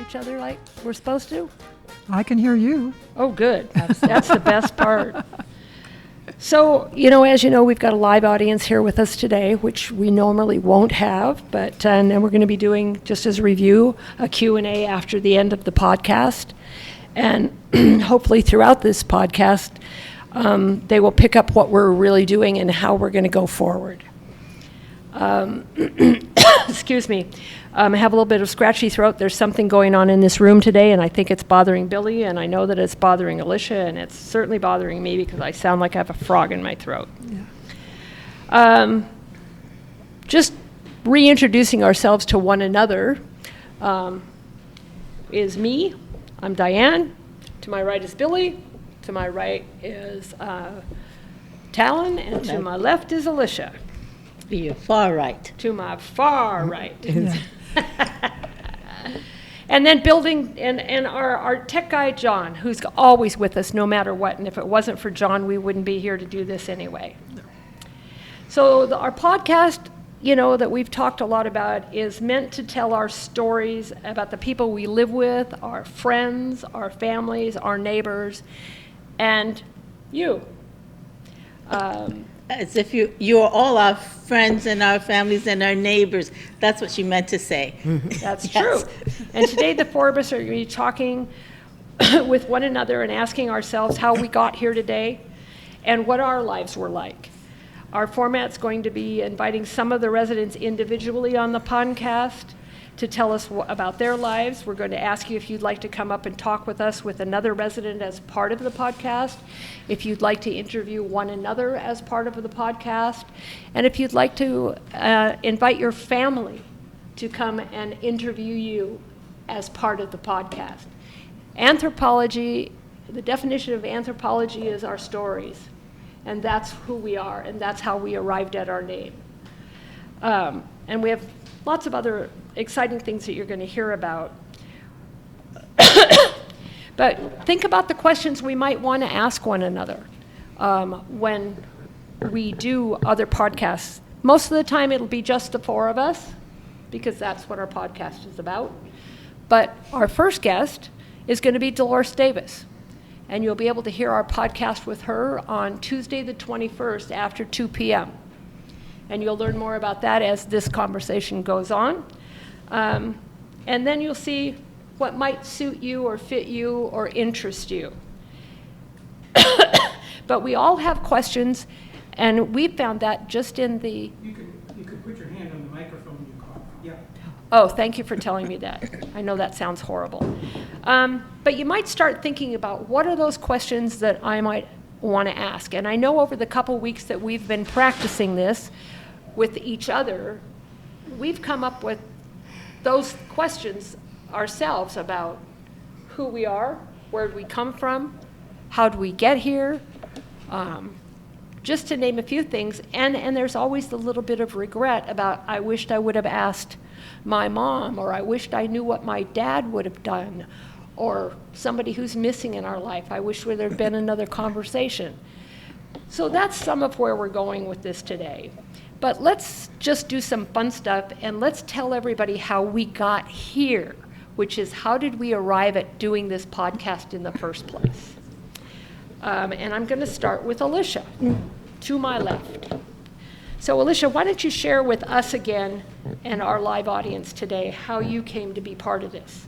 each other like we're supposed to? I can hear you. Oh, good. That's the best part. So, as you know, we've got a live audience here with us today, which we normally won't have, but and then we're going to be doing, just as a review, a Q&A after the end of the podcast. And hopefully throughout this podcast, they will pick up what we're really doing and how we're going to go forward. Excuse me. I have a little bit of scratchy throat. There's something going on in this room today, and I think it's bothering Billy, and I know that it's bothering Alisha, and it's certainly bothering me because I sound like I have a frog in my throat. Yeah. Just reintroducing ourselves to one another is me. I'm Diane. To my right is Billy. To my right is Talin, and to my left is Alisha. To your far right. To my far right. And then building, and our tech guy, John, who's always with us no matter what. And if it wasn't for John, we wouldn't be here to do this anyway. So our podcast, that we've talked a lot about is meant to tell our stories about the people we live with, our friends, our families, our neighbors, and you. As if you are all our friends and our families and our neighbors. That's what she meant to say. That's true. And today the four of us are going to be talking with one another and asking ourselves how we got here today and what our lives were like. Our format's going to be inviting some of the residents individually on the podcast to tell us about their lives. We're going to ask you if you'd like to come up and talk with us with another resident as part of the podcast, if you'd like to interview one another as part of the podcast, and if you'd like to invite your family to come and interview you as part of the podcast. Anthropology, the definition of anthropology is our stories, and that's who we are, and that's how we arrived at our name. And we have lots of other exciting things that you're going to hear about. But think about the questions we might want to ask one another when we do other podcasts. Most of the time it'll be just the four of us, because that's what our podcast is about. But our first guest is going to be Dolores Davis, and you'll be able to hear our podcast with her on Tuesday the 21st after 2 p.m. And you'll learn more about that as this conversation goes on. And then you'll see what might suit you or fit you or interest you. But we all have questions, and we found that just in the... You could put your hand on the microphone when you cough. Yeah. Oh, thank you for telling me that. I know that sounds horrible. But you might start thinking about what are those questions that I might want to ask. And I know over the couple weeks that we've been practicing this with each other, we've come up with those questions ourselves about who we are, where we come from, how do we get here, just to name a few things. And there's always the little bit of regret about, I wished I would have asked my mom, or I wished I knew what my dad would have done, or somebody who's missing in our life. I wish there had been another conversation. So that's some of where we're going with this today. But let's just do some fun stuff, and let's tell everybody how we got here, which is how did we arrive at doing this podcast in the first place? And I'm going to start with Alisha, to my left. So Alisha, why don't you share with us again and our live audience today how you came to be part of this?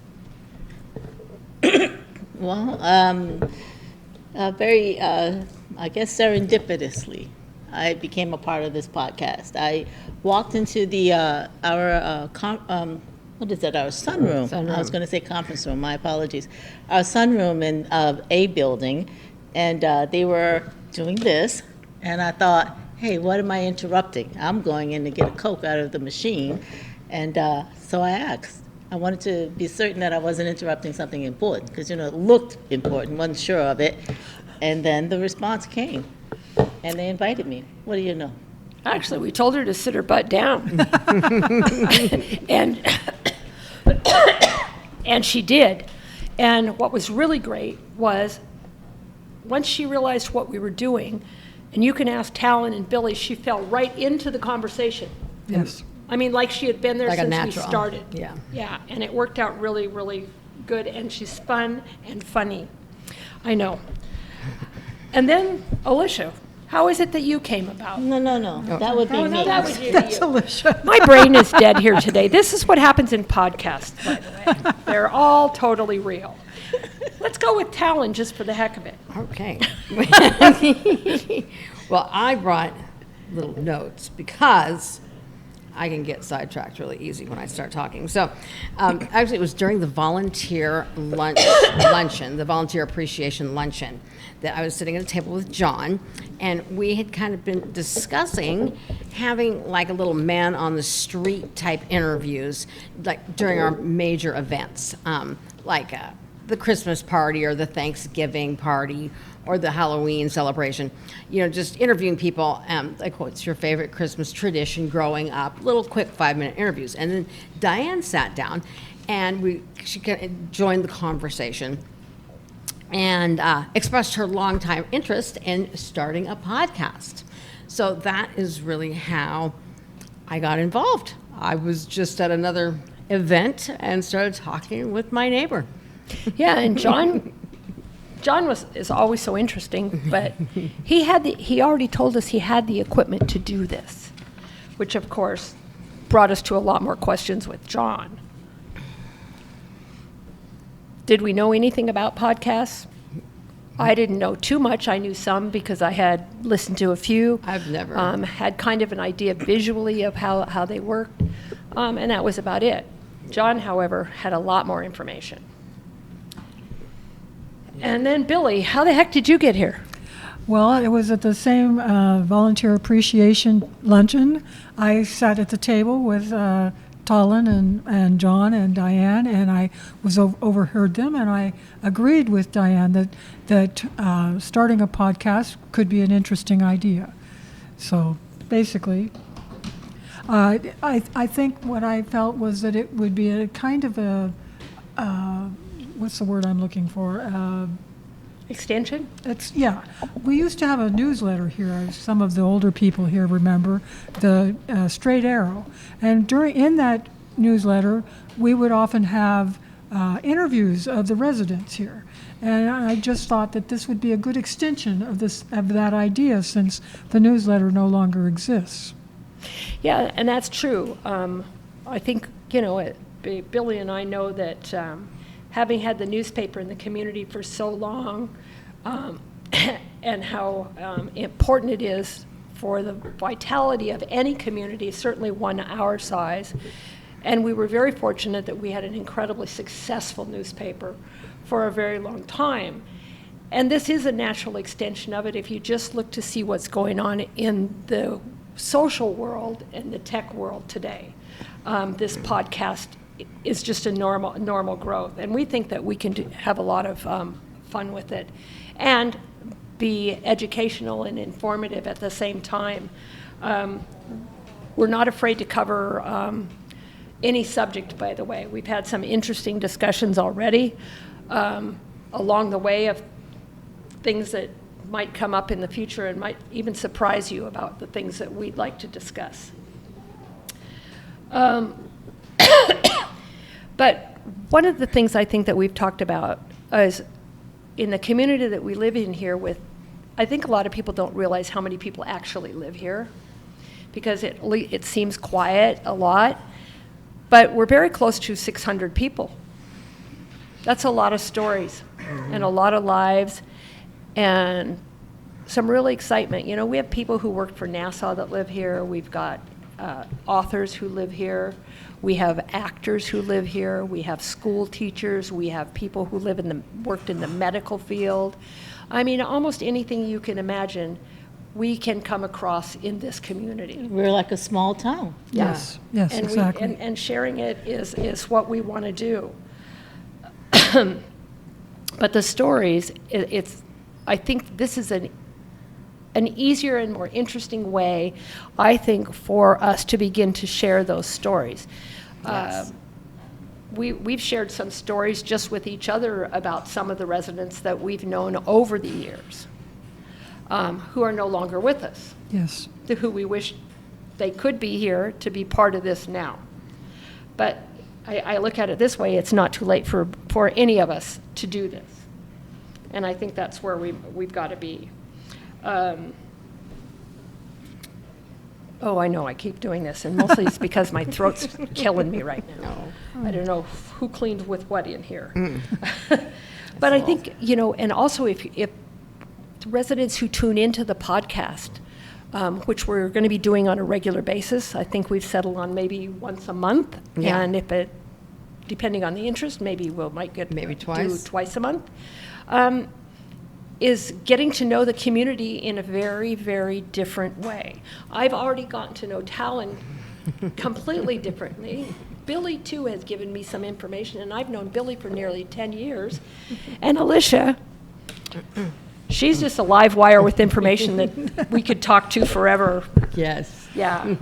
Well, very, I guess serendipitously, I became a part of this podcast. I walked into the our sunroom. Sunroom. I was going to say conference room. My apologies. Our sunroom in A building, and they were doing this, and I thought, hey, what am I interrupting? I'm going in to get a Coke out of the machine, and so I asked. I wanted to be certain that I wasn't interrupting something important, because it looked important, wasn't sure of it, and then the response came. And they invited me. What do you know? Actually, we told her to sit her butt down. And she did. And what was really great was once she realized what we were doing, and you can ask Talin and Billy, she fell right into the conversation. Yes. I mean, like she had been there Like a since we natural. started. Yeah. Yeah, and it worked out really, really good, and she's fun and funny. I know. And then, Alisha, how is it that you came about? No, that would be Oh, me. no, that would be That's you. Alisha. My brain is dead here today. This is what happens in podcasts, by the way. They're all totally real. Let's go with Talin just for the heck of it. Okay. Well, I brought little notes because I can get sidetracked really easy when I start talking. So, actually, it was during the volunteer luncheon, the volunteer appreciation luncheon, that I was sitting at a table with John, and we had kind of been discussing having like a little man on the street type interviews, like during our major events, like the Christmas party or the Thanksgiving party or the Halloween celebration, just interviewing people, like what's your favorite Christmas tradition growing up, little quick 5-minute interviews. And then Diane sat down and she kind of joined the conversation and expressed her longtime interest in starting a podcast. So that is really how I got involved. I was just at another event and started talking with my neighbor. Yeah, and John is always so interesting, but he already told us he had the equipment to do this, which of course brought us to a lot more questions with John. Did we know anything about podcasts? I didn't know too much. I knew some because I had listened to a few. I've never. Had kind of an idea visually of how they worked, and that was about it. John, however, had a lot more information. And then Billy, how the heck did you get here? Well, it was at the same volunteer appreciation luncheon. I sat at the table with Talin and John and Diane, and I was overheard them, and I agreed with Diane that starting a podcast could be an interesting idea. So basically, I think what I felt was that it would be a kind of a what's the word I'm looking for? Extension? Yeah. We used to have a newsletter here, as some of the older people here remember, the Straight Arrow. And in that newsletter, we would often have interviews of the residents here. And I just thought that this would be a good extension of that idea, since the newsletter no longer exists. Yeah, and that's true. I think, Billy and I know that having had the newspaper in the community for so long, and how important it is for the vitality of any community, certainly one our size. And we were very fortunate that we had an incredibly successful newspaper for a very long time. And this is a natural extension of it if you just look to see what's going on in the social world and the tech world today. This podcast is just a normal growth. And we think that we can have a lot of fun with it and be educational and informative at the same time. We're not afraid to cover any subject, by the way. We've had some interesting discussions already along the way of things that might come up in the future and might even surprise you about the things that we'd like to discuss. But one of the things I think that we've talked about is in the community that we live in here with, I think a lot of people don't realize how many people actually live here because it seems quiet a lot, but we're very close to 600 people. That's a lot of stories and a lot of lives and some really excitement. We have people who work for NASA that live here. We've got authors who live here. We have actors who live here. We have school teachers. We have people who worked in the medical field. I mean, almost anything you can imagine, we can come across in this community. We're like a small town. Yes, and exactly. And sharing it is what we want to do. But the stories, I think this is an easier and more interesting way, I think, for us to begin to share those stories. Yes. We've shared some stories just with each other about some of the residents that we've known over the years who are no longer with us, Yes. to who we wish they could be here to be part of this now. But I look at it this way, it's not too late for any of us to do this. And I think that's where we've got to be. Oh, I know, I keep doing this, and mostly it's because my throat's killing me right now. I don't know who cleaned with what in here. But I think, and also if the residents who tune into the podcast, which we're going to be doing on a regular basis, I think we've settled on maybe once a month. Yeah. And if it, depending on the interest, maybe might get Maybe do twice. twice a month. Is getting to know the community in a very, very different way. I've already gotten to know Talin completely differently. Billie, too, has given me some information, and I've known Billie for nearly 10 years. And Alisha, she's just a live wire with information that we could talk to forever. Yes. Yeah.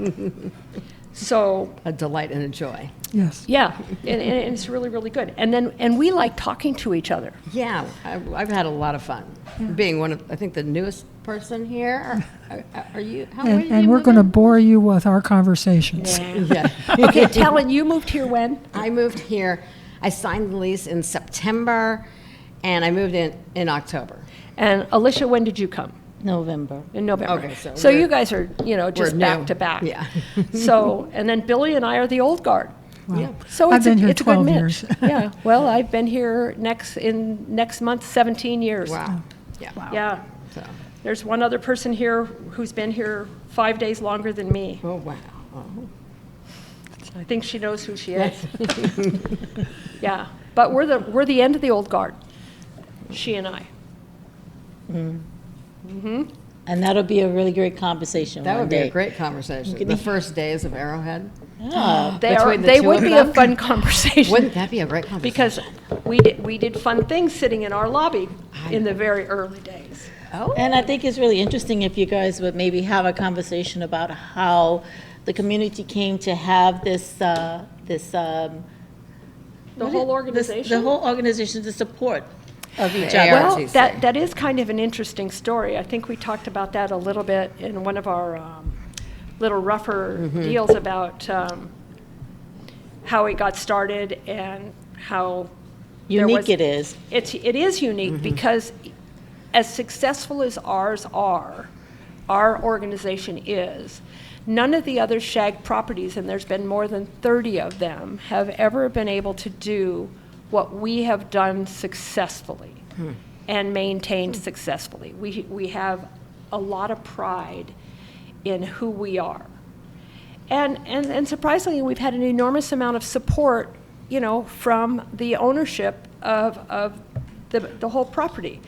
So, A delight and a joy. Yes. yeah, and it's really, really good. And we like talking to each other. Yeah, I've had a lot of fun. Being one of, I think, the newest person here. Are you? How when did And you we're move going to in? bore you with our conversations. Yeah. Okay, Talin, you moved here when? I moved here. I signed the lease in September, and I moved in October. And Alisha, when did you come? November. In November. Okay, so So we're- you guys are, just we're back new. to back. Yeah. So, and then Billie and I are the old guard. Yeah. So I've it's been here it's a good 12 mix. years. Yeah, well, I've been here next month, 17 years. Wow. Yeah. Yeah. So. There's one other person here who's been here 5 days longer than me. Oh wow. Oh. I think she knows who she is. Yeah, but we're the end of the old guard, she and I. And that'll be a really great conversation That one would be day. a great conversation. The first days of Arrowhead. Yeah. Between the They two would of be them? a fun conversation. Wouldn't that be a great conversation? Because we did fun things sitting in our lobby in the very early days. Oh. And I think it's really interesting if you guys would maybe have a conversation about how the community came to have The whole organization? The whole organization, the support of each Yeah. other. Well, ROTC. that is kind of an interesting story. I think we talked about that a little bit in one of our little rougher deals about how it got started and how there Unique was- it is. It is unique because as successful as ours are, our organization is, none of the other SHAG properties, and there's been more than 30 of them, have ever been able to do what we have done successfully and maintained successfully. We have a lot of pride in who we are. And surprisingly, we've had an enormous amount of support, from the ownership of the whole property.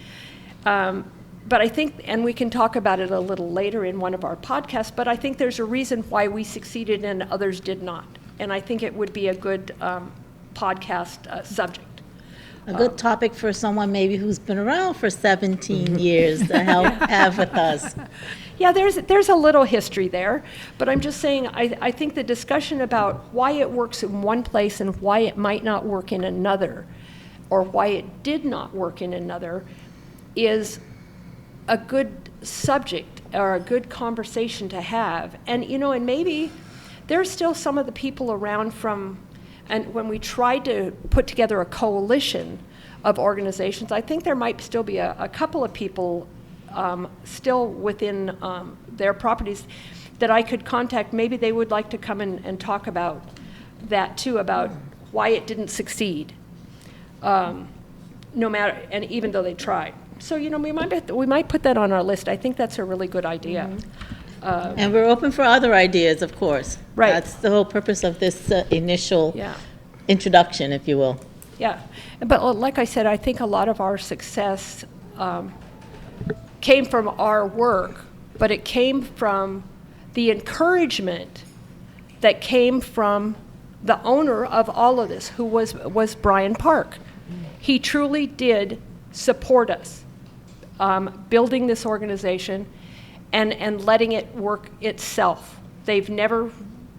But I think, and we can talk about it a little later in one of our podcasts, but I think there's a reason why we succeeded and others did not. And I think it would be a good podcast subject. A good topic for someone maybe who's been around for 17 years to help have with us. Yeah, there's a little history there, but I'm just saying, I think the discussion about why it works in one place and why it might not work in another, or why it did not work in another, is a good subject or a good conversation to have. And, and maybe there's still some of the people around and when we tried to put together a coalition of organizations, I think there might still be a couple of people still within their properties that I could contact. Maybe they would like to come and talk about that too, about why it didn't succeed, no matter, and even though they tried. So, we might put that on our list. I think that's a really good idea. And we're open for other ideas, of course. Right. That's the whole purpose of this initial Yeah. introduction, if you will. Yeah, but like I said, I think a lot of our success came from our work, but it came from the encouragement that came from the owner of all of this, who was Brian Park. He truly did support us, building this organization and letting it work itself. They've never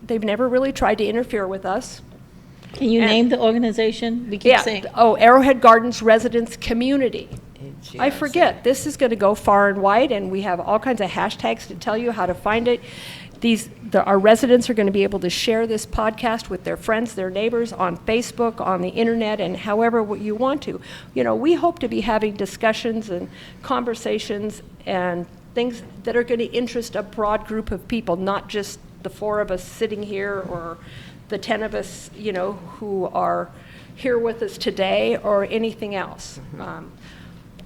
really tried to interfere with us. Can you And- name the organization? We keep Yeah. saying. Oh, Arrowhead Gardens Residents Community. I forget. This is going to go far and wide, and we have all kinds of hashtags to tell you how to find it. our residents are going to be able to share this podcast with their friends, their neighbors, on Facebook, on the internet, and however you want to. We hope to be having discussions and conversations and things that are going to interest a broad group of people, not just the 4 of us sitting here or the 10 of us, who are here with us today or anything else.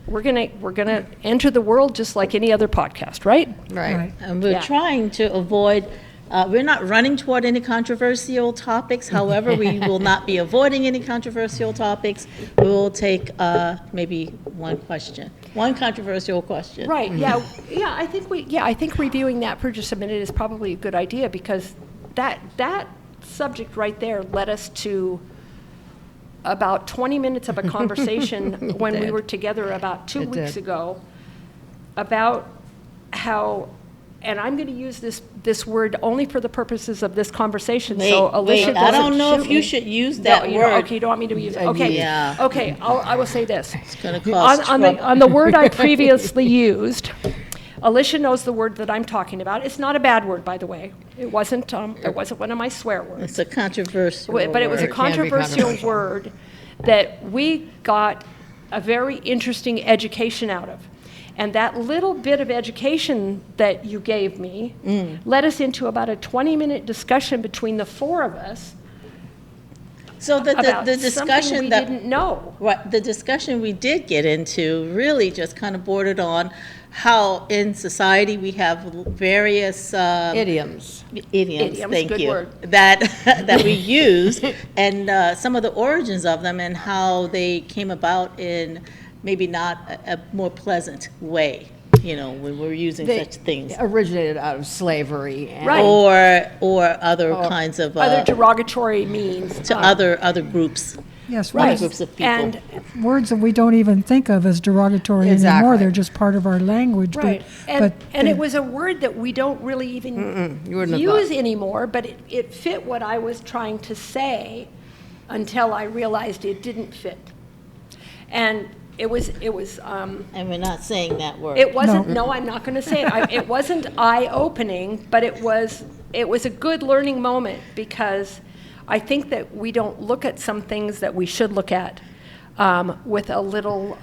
We're gonna enter the world just like any other podcast, right? Right. And we're Yeah. trying to avoid, we're not running toward any controversial topics. However, we will not be avoiding any controversial topics. We will take maybe one controversial question. Right. Yeah. I think reviewing that for just a minute is probably a good idea, because that subject right there led us to about 20 minutes of a conversation when we did. were together about 2 It weeks did. ago about how, and I'm going to use this word only for the purposes of this conversation. So Alicia Wait, I doesn't don't know shoot if you me. should use No, that you word. don't- okay, you don't want me to use it. Okay. Yeah. Okay, I will say this. It's gonna cause on trouble. the word I previously used, Alicia knows the word that I'm talking about. It's not a bad word, by the way. It wasn't one of my swear words. It's a controversial But it was a word. Can be controversial controversial. word that we got a very interesting education out of. And that little bit of education that you gave me led us into about a 20-minute discussion between the 4 of us So about the something discussion we that didn't know. Right, the discussion we did get into really just kind of bordered on how in society we have various Idioms. idioms, Idioms, thank good you, word. that we use, and some of the origins of them and how they came about in maybe not a more pleasant way, when we're using They such things. originated out of slavery. And Right. Or other kinds of, Other derogatory means. to other groups, Yes, Right. words, groups of people. And words that we don't even think of as derogatory Exactly. anymore. They're just part of our language. right. But And they- it was a word that we don't really even you wouldn't have use thought. anymore, but it fit what I was trying to say until I realized it didn't fit. And it was and we're not saying that word. it wasn't, no, I'm not going to say it. It wasn't eye-opening, but it was a good learning moment, because I think that we don't look at some things that we should look at with a little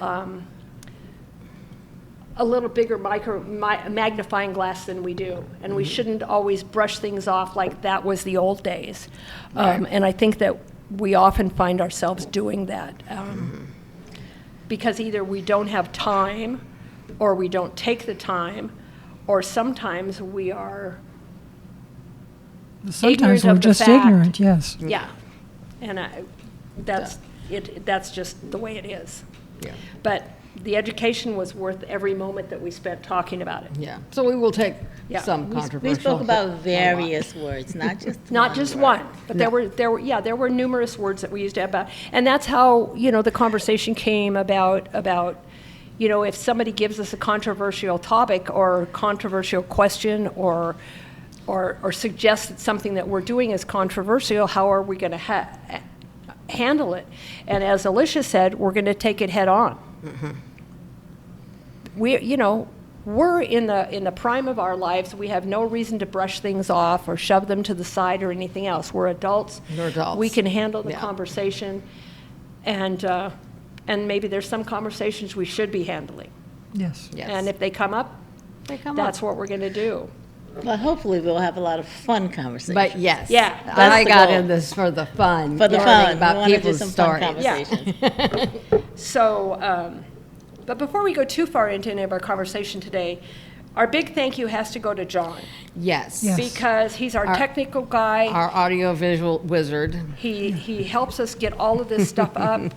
bigger magnifying glass than we do. And we shouldn't always brush things off like that was the old days. And I think that we often find ourselves doing that. Because either we don't have time, or we don't take the time, or sometimes we are, sometimes ignorant we're of the just fact. ignorant, yes. yeah. And that's just the way it is. Yeah. But the education was worth every moment that we spent talking about it. Yeah. So we will take Yeah. some We controversial. spoke about a lot. various words, not just Not just word. one, but there were numerous words that we used to have about, and that's how, the conversation came about, if somebody gives us a controversial topic or controversial question or suggests that something that we're doing is controversial, how are we going to handle it? And as Alisha said, we're going to take it head on. We're in the prime of our lives. We have no reason to brush things off or shove them to the side or anything else. We're adults. We're adults. We can handle the Yeah. conversation, and maybe there's some conversations we should be handling. Yes. Yes. And if they come up, They come that's up. what we're going to do. But hopefully we'll have a lot of fun conversations. But yes. Yeah, And that's I the got goal. in this for the fun. For the learning fun, we about want to do people's some fun stories. Yeah. conversations. So, but before we go too far into any of our conversation today, our big thank you has to go to John, Yes. Yes. because he's our technical guy. Our audiovisual wizard. He helps us get all of this stuff up.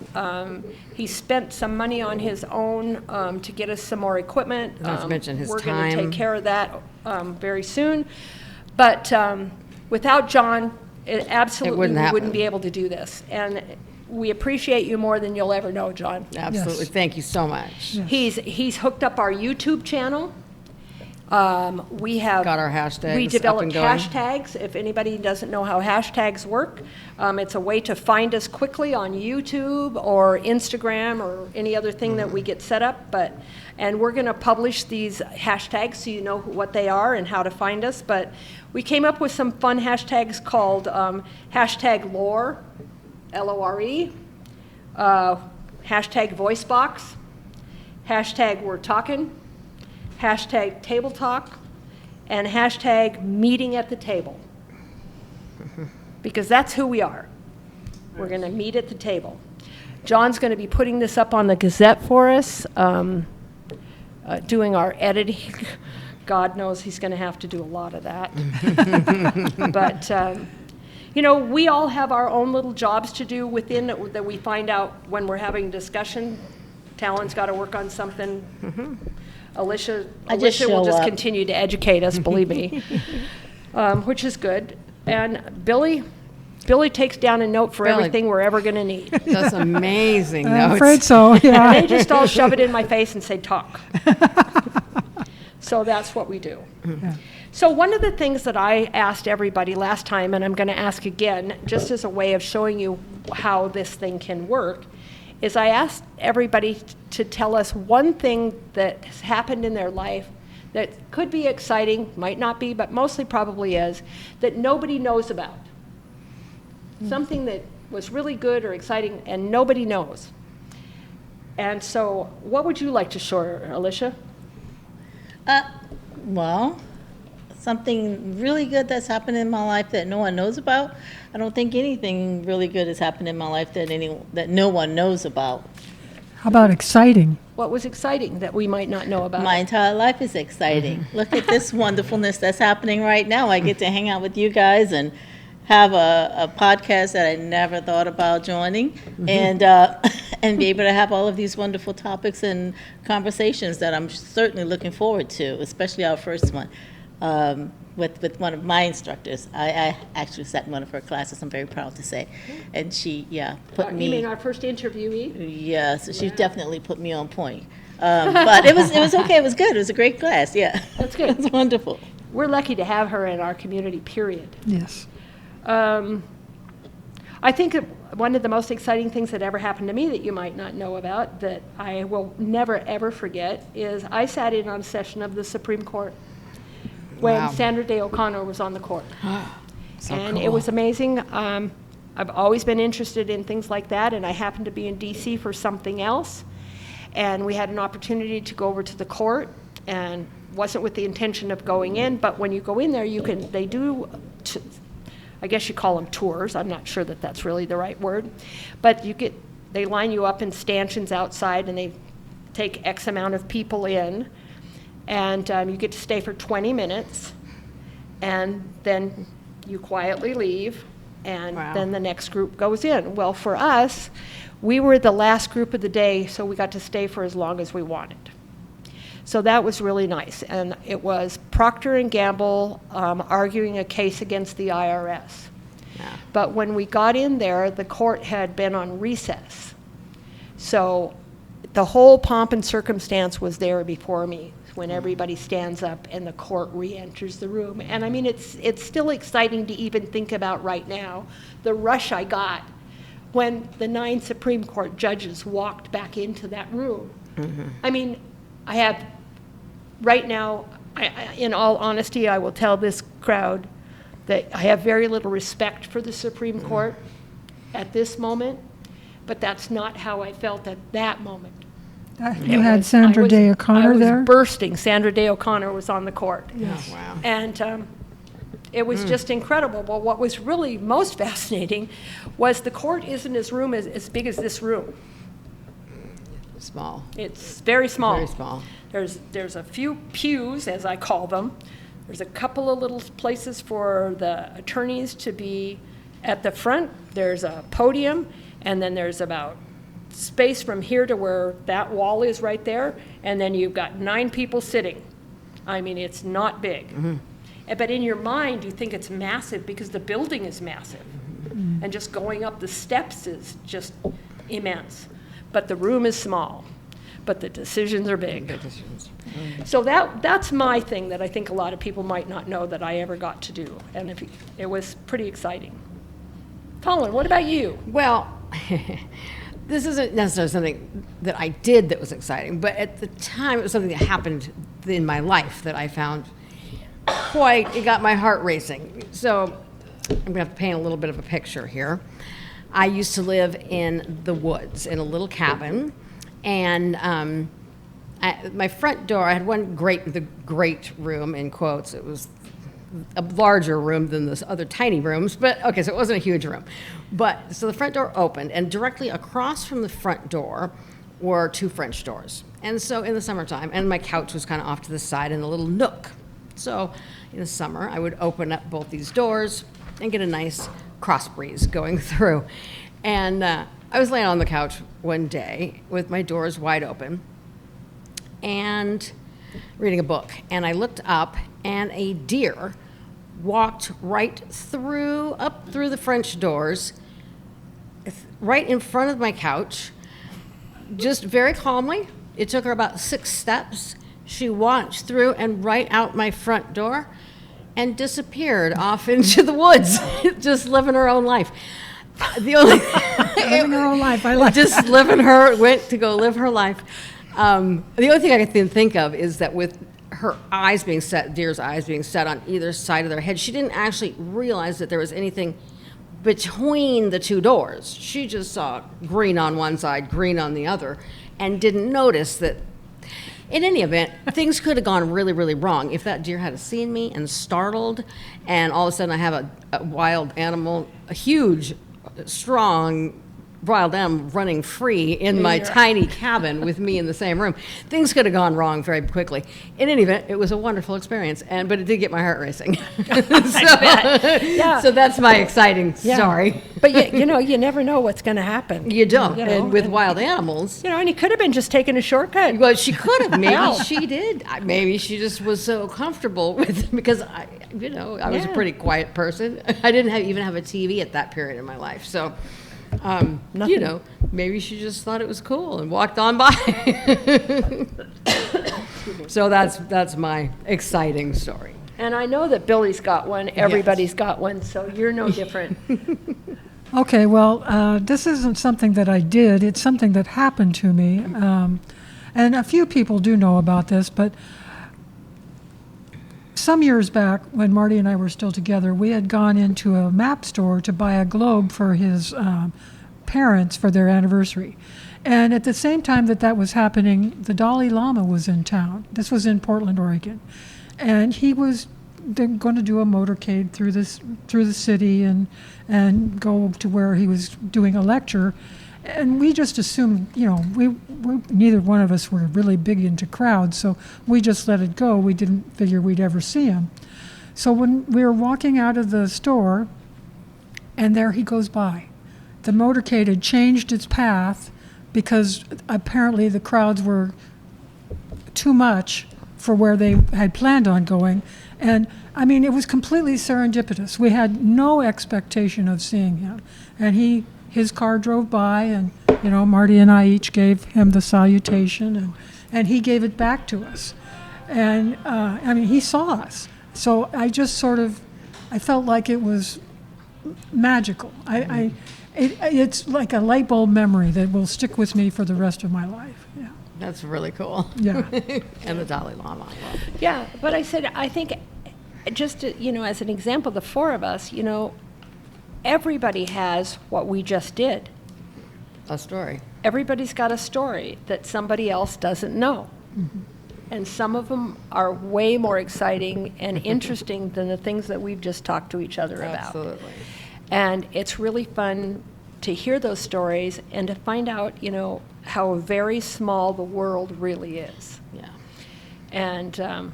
He spent some money on his own to get us some more equipment. Not to mention his We're going to time. take care of that very soon. But without John, absolutely wouldn't we happen. wouldn't be able to do this. And we appreciate you more than you'll ever know, John. Absolutely. Yes. Thank you so much. He's hooked up our YouTube channel. We have. Got our hashtags We up developed and going. hashtags. If anybody doesn't know how hashtags work, it's a way to find us quickly on YouTube or Instagram or any other thing that we get set up. And we're going to publish these hashtags so you know what they are and how to find us. But we came up with some fun hashtags called hashtag lore, LORE, hashtag voicebox, hashtag we're talking, hashtag table talk, and hashtag meeting at the table. Because that's who we are. We're going to meet at the table. John's going to be putting this up on the Gazette for us, doing our editing. God knows he's going to have to do a lot of that. But, you know, we all have our own little jobs to do within that we find out when we're having discussion. Talon's got to work on something. Alisha will show just up. continue to educate us, believe me, which is good. And Billy takes down a note for Billy. everything we're ever going to need. That's amazing I'm notes. afraid so, yeah. They just all shove it in my face and say, talk. So that's what we do. So one of the things that I asked everybody last time, and I'm going to ask again, just as a way of showing you how this thing can work, is I asked everybody to tell us one thing that has happened in their life that could be exciting, might not be, but mostly probably is, that nobody knows about. Something that was really good or exciting and nobody knows. And so what would you like to share, Alisha? Well, something really good that's happened in my life that no one knows about. I don't think anything really good has happened in my life that no one knows about. How about exciting? What was exciting that we might not know about? My entire life is exciting. Look at this wonderfulness that's happening right now. I get to hang out with you guys and have a podcast that I never thought about joining, and be able to have all of these wonderful topics and conversations that I'm certainly looking forward to, especially our first one with one of my instructors. I actually sat in one of her classes, I'm very proud to say, and she, put me. You mean our first interviewee? Yes, she definitely put me on point. But it was okay. It was good. It was a great class. Yeah, That's good. It was wonderful. We're lucky to have her in our community, period. Yes. I think that one of the most exciting things that ever happened to me that you might not know about, that I will never, ever forget, is I sat in on a session of the Supreme Court when Wow. Sandra Day O'Connor was on the court. And it cool. was amazing. I've always been interested in things like that, and I happened to be in D.C. for something else. And we had an opportunity to go over to the court, and wasn't with the intention of going in, but when you go in there, they do, I guess you call them tours. I'm not sure that that's really the right word. But they line you up in stanchions outside, and they take X amount of people in, and you get to stay for 20 minutes, and then you quietly leave, and Wow. then the next group goes in. Well, for us, we were the last group of the day, so we got to stay for as long as we wanted. So that was really nice, and it was Procter & Gamble arguing a case against the IRS. Yeah. But when we got in there, the court had been on recess. So the whole pomp and circumstance was there before me when everybody stands up and the court re-enters the room. And I mean, it's still exciting to even think about right now, the rush I got when the 9 Supreme Court judges walked back into that room. I mean, I have, right now, in all honesty, I will tell this crowd that I have very little respect for the Supreme Court at this moment, but that's not how I felt at that moment. You had Sandra Day O'Connor there? I was bursting. Sandra Day O'Connor was on the court. Yes. Wow. And it was just incredible. Well, what was really most fascinating was the court isn't as big as this room. Small. It's very small. Very small. There's a few pews, as I call them. There's a couple of little places for the attorneys to be at the front. There's a podium, and then there's about space from here to where that wall is right there, and then you've got 9 people sitting. I mean, it's not big. But in your mind, you think it's massive because the building is massive. And just going up the steps is just immense. But the room is small. but the decisions are big. Big decisions. So that's my thing that I think a lot of people might not know that I ever got to do, and it was pretty exciting. Talin, what about you? Well, this isn't necessarily something that I did that was exciting, but at the time it was something that happened in my life that I found it got my heart racing. So I'm going to have to paint a little bit of a picture here. I used to live in the woods in a little cabin, and my front door, I had the great room, in quotes. It was a larger room than this other tiny rooms, but okay, so it wasn't a huge room. But so the front door opened, and directly across from the front door were 2 French doors. And so in the summertime, and my couch was kind of off to the side in a little nook. So in the summer, I would open up both these doors and get a nice cross breeze going through. And I was laying on the couch one day with my doors wide open and reading a book. And I looked up, and a deer walked up through the French doors, right in front of my couch, just very calmly. It took her about 6 steps. She walked through and right out my front door and disappeared off into the woods, just living her own life. The only Living her own life. I like just went to go live her life. The only thing I can think of is that with her eyes being set, deer's eyes being set on either side of their head, she didn't actually realize that there was anything between the 2 doors. She just saw green on one side, green on the other, and didn't notice that. In any event, things could have gone really, really wrong if that deer had seen me and startled, and all of a sudden I have a wild animal, a huge, strong wild animal running free in my tiny cabin with me in the same room. Things could have gone wrong very quickly. In any event, it was a wonderful experience, but it did get my heart racing. Yeah. So that's my exciting story. But you never know what's going to happen. You don't. And with wild animals. and he could have been just taking a shortcut. Well, she could have. Maybe Yeah. she did. Maybe she just was so comfortable with because I was a pretty quiet person. I didn't even have a TV at that period in my life. So, maybe she just thought it was cool and walked on by. So that's my exciting story. And I know that Billy's got one. Everybody's got one. So you're no different. Okay, well, this isn't something that I did. It's something that happened to me. And a few people do know about this, but some years back, when Marty and I were still together, we had gone into a map store to buy a globe for his parents for their anniversary. And at the same time that was happening, the Dalai Lama was in town. This was in Portland, Oregon. And he was going to do a motorcade through the city and go to where he was doing a lecture. And we just assumed, we neither one of us were really big into crowds, so we just let it go. We didn't figure we'd ever see him. So when we were walking out of the store, and there he goes by. The motorcade had changed its path because apparently the crowds were too much for where they had planned on going. And it was completely serendipitous. We had no expectation of seeing him. And his car drove by, and Marty and I each gave him the salutation, and he gave it back to us. And he saw us. So I just I felt like it was magical. It's like a light bulb memory that will stick with me for the rest of my life. Yeah. That's really cool. Yeah. And the Dalai Lama. Yeah, but I think just as an example, the 4 of us, everybody has what we just did. A story. Everybody's got a story that somebody else doesn't know. Mm-hmm. And some of them are way more exciting and interesting than the things that we've just talked to each other about. Absolutely. And it's really fun to hear those stories and to find out, how very small the world really is. Yeah. And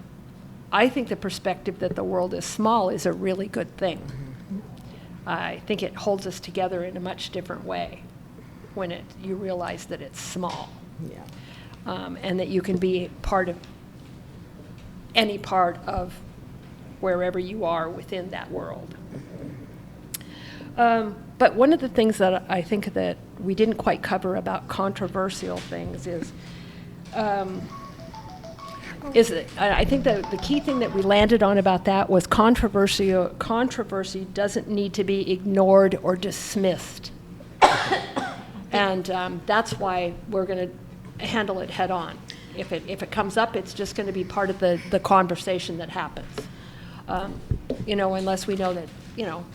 I think the perspective that the world is small is a really good thing. I think it holds us together in a much different way when you realize that it's small. Yeah. And that you can be any part of wherever you are within that world. But one of the things that I think that we didn't quite cover about controversial things is I think the key thing that we landed on about that was controversy doesn't need to be ignored or dismissed. And that's why we're going to handle it head on. If it comes up, it's just going to be part of the conversation that happens. Unless we know that,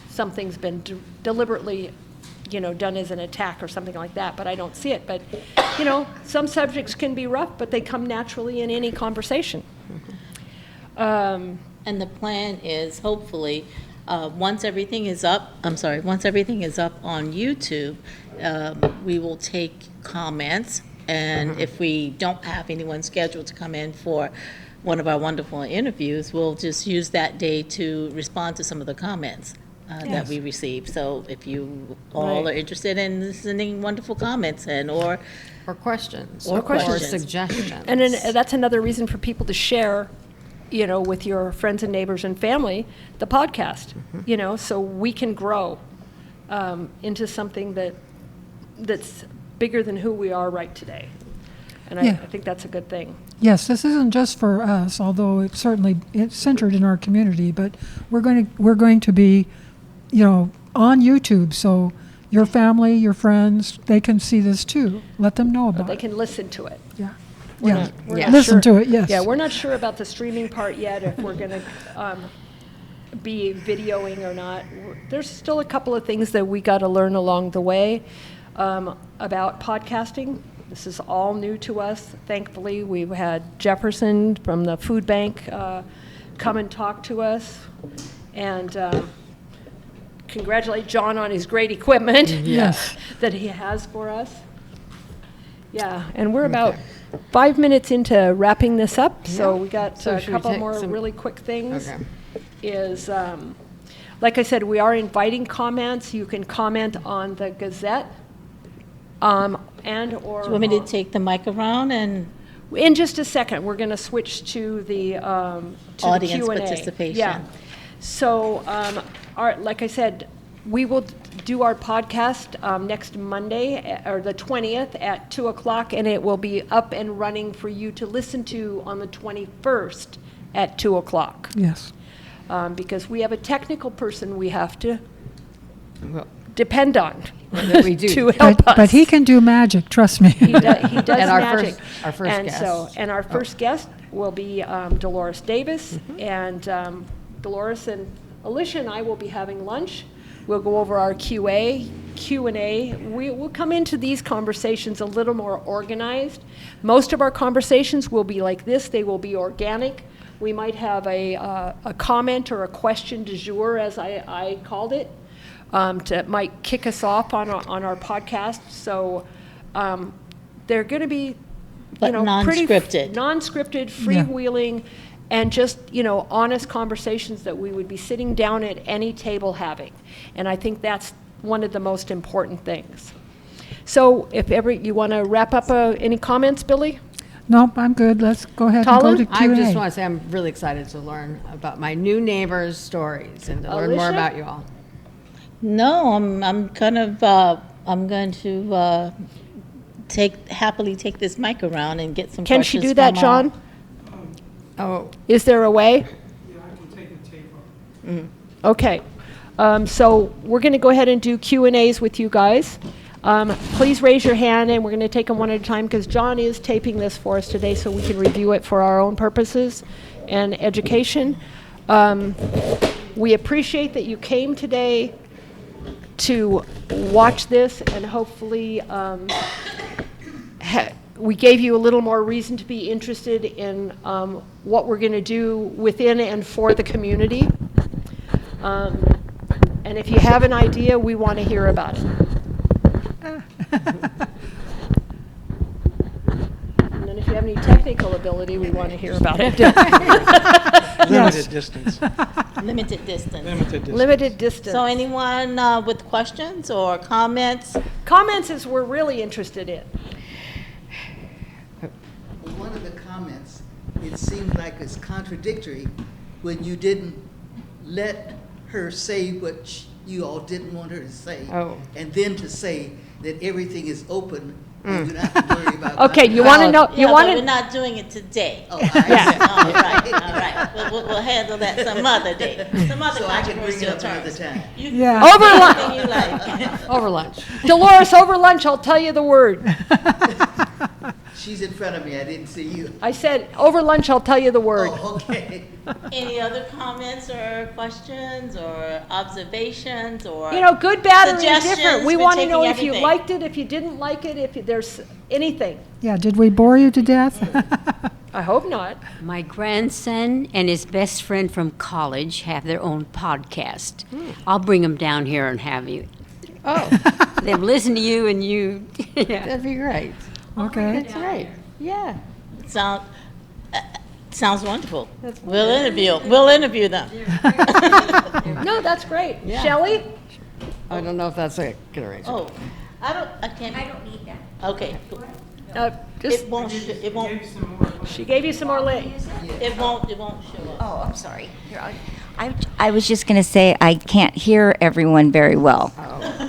something's been deliberately, done as an attack or something like that, but I don't see it. But, some subjects can be rough, but they come naturally in any conversation. And the plan is hopefully, once everything is up on YouTube, we will take comments. And if we don't have anyone scheduled to come in for one of our wonderful interviews, we'll just use that day to respond to some of the comments that we receive. So if you all are interested in sending wonderful comments or questions. Or questions. Or suggestions. And then that's another reason for people to share, with your friends and neighbors and family, the podcast, so we can grow into something that's bigger than who we are right today. And I think that's a good thing. Yes, this isn't just for us, although it's centered in our community, but we're going to be, on YouTube, so your family, your friends, they can see this too. Let them know about They it. can listen to it. Yeah. We're Yeah. not- we're Yeah. not Listen sure- to it, yes. Yeah, we're not sure about the streaming part yet, if we're going to be videoing or not. There's still a couple of things that we got to learn along the way about podcasting. This is all new to us. Thankfully, we've had Jefferson from the food bank come and talk to us, and congratulate John on his great equipment Yes. that he has for us. Yeah, and we're about 5 minutes into wrapping this up, so we got So a should we couple take more some- really quick things. Okay. Is, like I said, we are inviting comments. You can comment on the Gazette, and/or. Do you want me to take the mic around and? In just a second, we're going to switch to the Audience Q&A. participation. Yeah. So, like I said, we will do our podcast next Monday, or the 20th at 2 o'clock, and it will be up and running for you to listen to on the 21st at 2 o'clock. Yes. Because we have a technical person we have to Well, depend on that we do. to help us. But he can do magic, trust me. He does And our magic. our first and guest. And our first guest will be Dolores Davis, and Dolores and Alisha and I will be having lunch. We'll go over our Q&A. We'll come into these conversations a little more organized. Most of our conversations will be like this. They will be organic. We might have a comment or a question du jour, as I called it, might kick us off on our podcast. So they're going to be, But pretty non-scripted. non-scripted, freewheeling, and just, honest conversations that we would be sitting down at any table having. And I think that's one of the most important things. So if ever you want to wrap up any comments, Billy? Nope, I'm good. Let's go ahead and go Talin? to Q&A. I just want to say I'm really excited to learn about my new neighbors' stories and to learn more Alisha? about you all. No, I'm kind of, I'm going to happily take this mic around and get some Can questions she do that, from John? Oh, Is there a way? Yeah, I can take the tape off. Okay. So we're going to go ahead and do Q&As with you guys. Please raise your hand, and we're going to take them one at a time because John is taping this for us today so we can review it for our own purposes and education. We appreciate that you came today to watch this, and hopefully we gave you a little more reason to be interested in what we're going to do within and for the community. And if you have an idea, we want to hear about it. And then if you have any technical ability, we want to hear about it. Limited distance. Limited distance. Limited distance. Limited distance. So anyone with questions or comments? Comments is we're really interested in. One of the comments, it seemed like it's contradictory when you didn't let her say what you all didn't want her to say. Oh. And then to say that everything is open You don't have to worry about. Okay, you want to know, you Yeah, want but we're to, not doing it today. Oh, I Yeah. All right, all right. We'll handle that some other day, some other So I can bring it controversial up another terms. time. You Yeah. can Over say lunch. anything you like. Over lunch. Dolores, over lunch, I'll tell you the word. She's in front of me, I didn't see you. I said, over lunch, I'll tell you the word. Oh, okay. Any other comments or questions or observations or? You know, good, bad, or indifferent. Suggestions, We we're want to taking know if you everything. liked it, if you didn't like it, if there's anything. Yeah, did we bore you to death? I hope not. My grandson and his best friend from college have their own podcast. I'll bring them down here and have you. Oh, They'll listen to you and you. Yeah. that'd be great. Okay. That's right. Yeah. Sounds wonderful. We'll interview them. No, that's great. Yeah. Shelley? I don't know if that's a good arrangement. Oh, I can't. I don't need that. Okay, cool. Just, It won't, she gave you some more link. it won't show up. Oh, I'm sorry. I was just going to say, I can't hear everyone very well.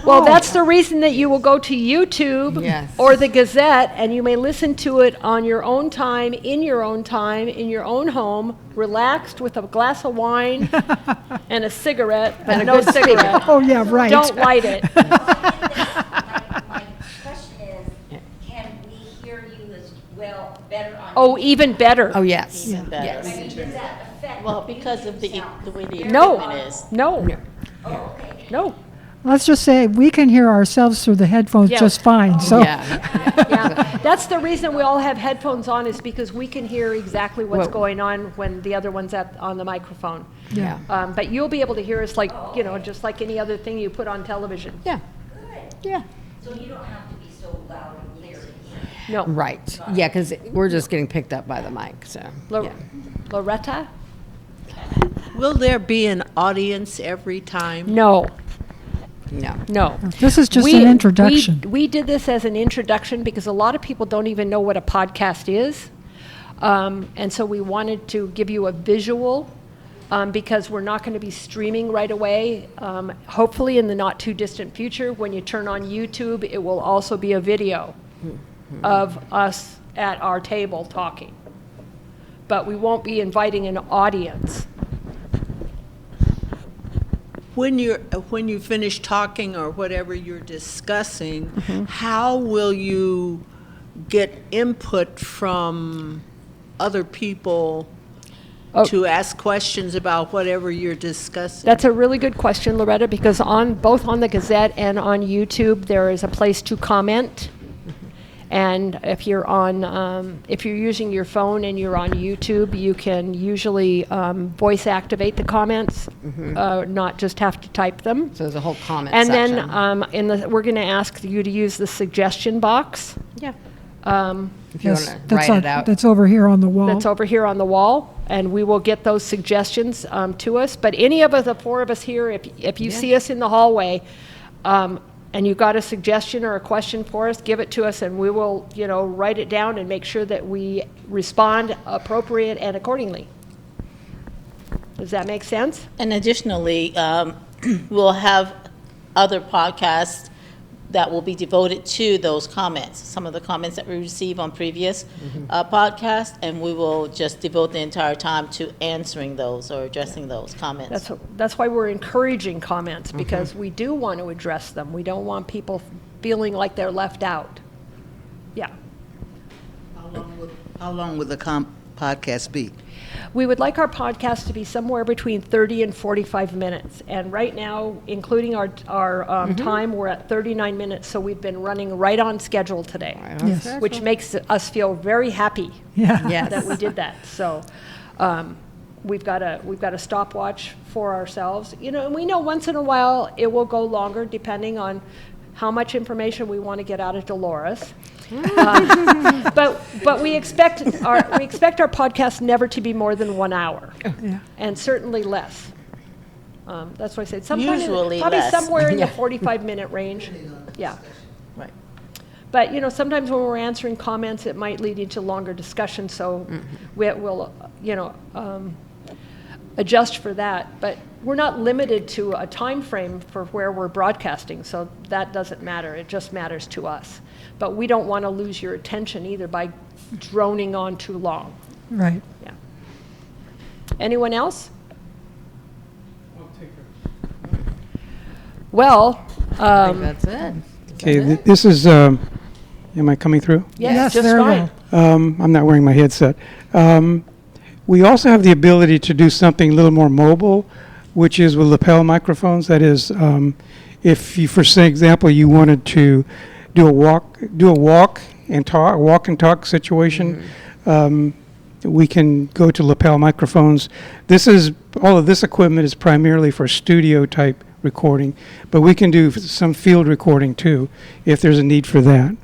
Well, that's the reason that you will go to YouTube Yes. or the Gazette, and you may listen to it on your own time, in your own time, in your own home, relaxed with a glass of wine and a cigarette, but And a no good cigarette. Oh, yeah, right. Don't light it. My question is, can we hear you as well, better on? Oh, even better. Oh, yes. Even better. Yes. Does that affect? Well, because of the way the No, equipment is. no, Oh, okay. no. Let's just say we can hear ourselves through the headphones Yeah. just fine, so. Yeah. Yeah, that's the reason we all have headphones on, is because we can hear exactly what's Well- going on when the other one's on the microphone. Yeah. But you'll be able to hear us like, you know, just like any other thing you put on television. Yeah. Yeah. So you don't have to be so loud and clear. No. Right. Yeah, because we're just getting picked up by the mic, so. Lo- yeah. Loretta? Will there be an audience every time? No, No. no. This is just We- an introduction. We did this as an introduction because a lot of people don't even know what a podcast is. And so we wanted to give you a visual, because we're not going to be streaming right away. Hopefully in the not too distant future, when you turn on YouTube, it will also be a video of us at our table talking. But we won't be inviting an audience. When you finish talking or whatever you're discussing, how will you get input from other people Oh. to ask questions about whatever you're discussing? That's a really good question, Loretta, because both on the Gazette and on YouTube, there is a place to comment. And if you're using your phone and you're on YouTube, you can usually voice activate the comments, not just have to type them. So there's a whole comment And section. then we're going to ask you to use the suggestion box Yeah. Um, If you want Yes, to that's write it out. That's over here on the wall. that's over here on the wall, and we will get those suggestions to us. But any of us, the four of us here, if you see us in the hallway, and you got a suggestion or a question for us, give it to us, and we will, write it down and make sure that we respond appropriate and accordingly. Does that make sense? And additionally, we'll have other podcasts that will be devoted to those comments, some of the comments that we receive on previous podcasts, and we will just devote the entire time to answering those or addressing those comments. That's why we're encouraging comments, because we do want to address them. We don't want people feeling like they're left out. Yeah. How long will the podcast be? We would like our podcast to be somewhere between 30 and 45 minutes. And right now, including our time, we're at 39 minutes, so we've been running right on schedule today, Yes. which makes us feel very happy Yeah. Yes. that we did that. So we've got a stopwatch for ourselves. And we know once in a while it will go longer depending on how much information we want to get out of Dolores. But we expect our podcast never to be more than 1 hour, Yeah. and certainly less. That's what I said. Sometime Usually probably less. somewhere in the 45-minute range. Yeah. Right. But sometimes when we're answering comments, it might lead into longer discussion. So we'll adjust for that. But we're not limited to a time frame for where we're broadcasting, so that doesn't matter. It just matters to us. But we don't want to lose your attention either by droning on too long. Right. Yeah. Anyone else? I'll take her. Well, I think that's it. Okay, this is, am I coming through? yes, just very fine. well. I'm not wearing my headset. We also have the ability to do something a little more mobile, which is with lapel microphones. That is, if you, for example, you wanted to do a walk and talk situation, we can go to lapel microphones. All of this equipment is primarily for studio type recording, but we can do some field recording too, if there's a need for that.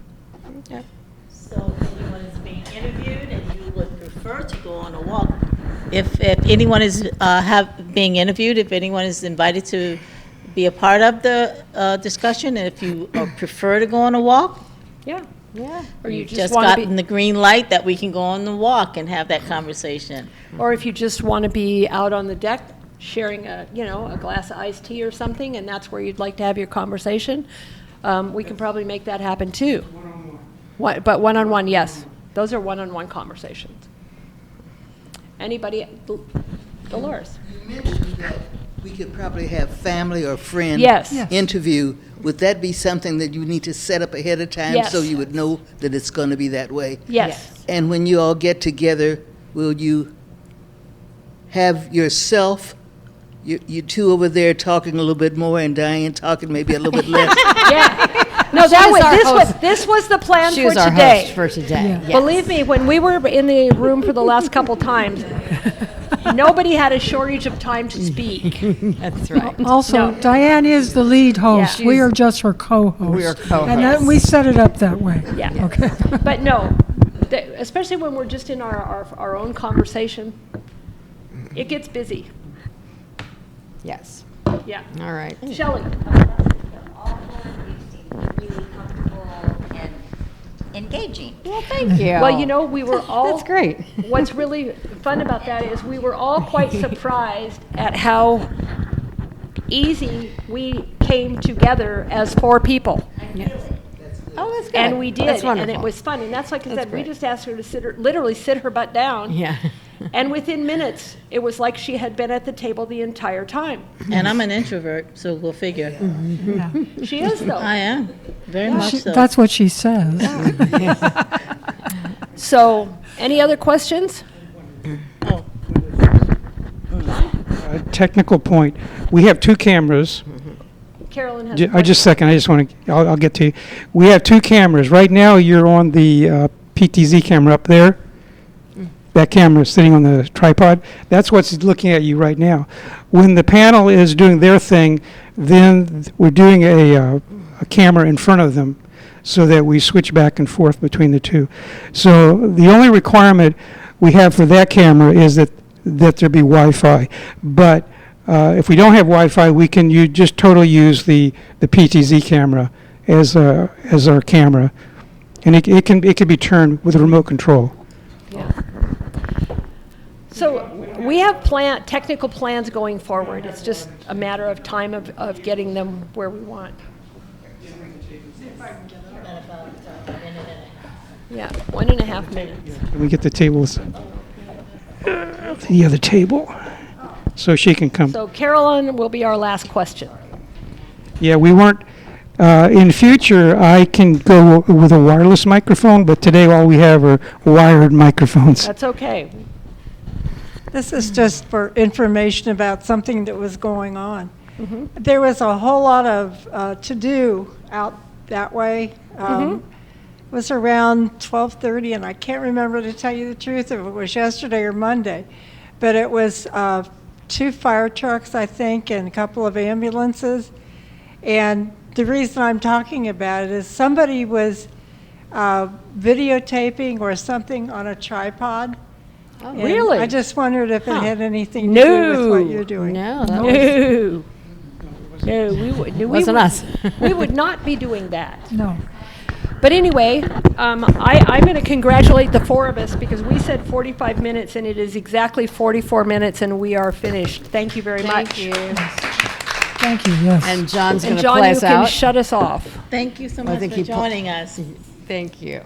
So if anyone is being interviewed and you would prefer to go on a walk, if anyone is being interviewed, if anyone is invited to be a part of the discussion, and if you prefer to go on a walk, Yeah. Yeah. Or you you've just just want to gotten the green light that we can go on the walk and have that conversation. or if you just want to be out on the deck sharing a glass of iced tea or something, and that's where you'd like to have your conversation, we can probably make that happen too. One-on-one. But one-on-one, yes. Those are one-on-one conversations. Anybody? Dolores? You mentioned that we could probably have family or friend Yes. Yes. interview. Would that be something that you need to set up ahead of time so Yes. you would know that it's going to be that way? Yes. And when you all get together, will you have yourself, you two over there talking a little bit more and Diane talking maybe a little bit less? Yeah. No, She's our host. this was the plan She for was our today. host for today. Yeah. Yes. Believe me, when we were in the room for the last couple times, nobody had a shortage of time to speak. That's right. Also, No. Diane is the lead host. Yeah. We are just her co-host. We are co-hosts. And then we set it up that way. Yeah. Okay. But no, especially when we're just in our own conversation, it gets busy. Yes. Yeah. All right. Shelley? All four of you seem really comfortable and engaging. Well, thank you. Well, we were all. That's great. What's really fun about that is we were all quite surprised at how easy we came together as four people. Oh, that's good. And we did, That's and wonderful. it was fun. And that's like I That's said, we great. just asked her to literally sit her butt down. Yeah. And within minutes, it was like she had been at the table the entire time. And I'm an introvert, so we'll figure. Yeah. She is, though. I am, very much so. That's what she says. So, any other questions? Technical point. We have two cameras. Carolyn has a Just a second. I just want to. I'll get to you. We have two cameras. Right now, you're on the PTZ camera up there. That camera is sitting on the tripod. That's what's looking at you right now. When the panel is doing their thing, then we're doing a camera in front of them, so that we switch back and forth between the two. So the only requirement we have for that camera is that there be Wi-Fi. But if we don't have Wi-Fi, we can just totally use the PTZ camera as our camera, and it can be turned with a remote control. Yeah. So we have technical plans going forward. It's just a matter of time of getting them where we want. Yeah, 1.5 minutes. Can we get the tables? The other table, so she can come. So Carolyn will be our last question. Yeah, we weren't. In future, I can go with a wireless microphone, but today all we have are wired microphones. That's okay. This is just for information about something that was going on. Mm-hmm. There was a whole lot of to-do out that way. It was around 12:30, and I can't remember, to tell you the truth, if it was yesterday or Monday. But it was 2 fire trucks, I think, and a couple of ambulances. And the reason I'm talking about it is somebody was videotaping or something on a tripod. And Really? I just wondered if it had anything to No. do with what you're doing. No, that was, No, we wasn't us. we would not be doing that. No. But anyway, I'm going to congratulate the four of us because we said 45 minutes and it is exactly 44 minutes and we are finished. Thank you very much. Thank you. Thank you, yes. And John's going And to John, play you us can out. shut us off. Thank you so I much think for he put- joining us. Thank you.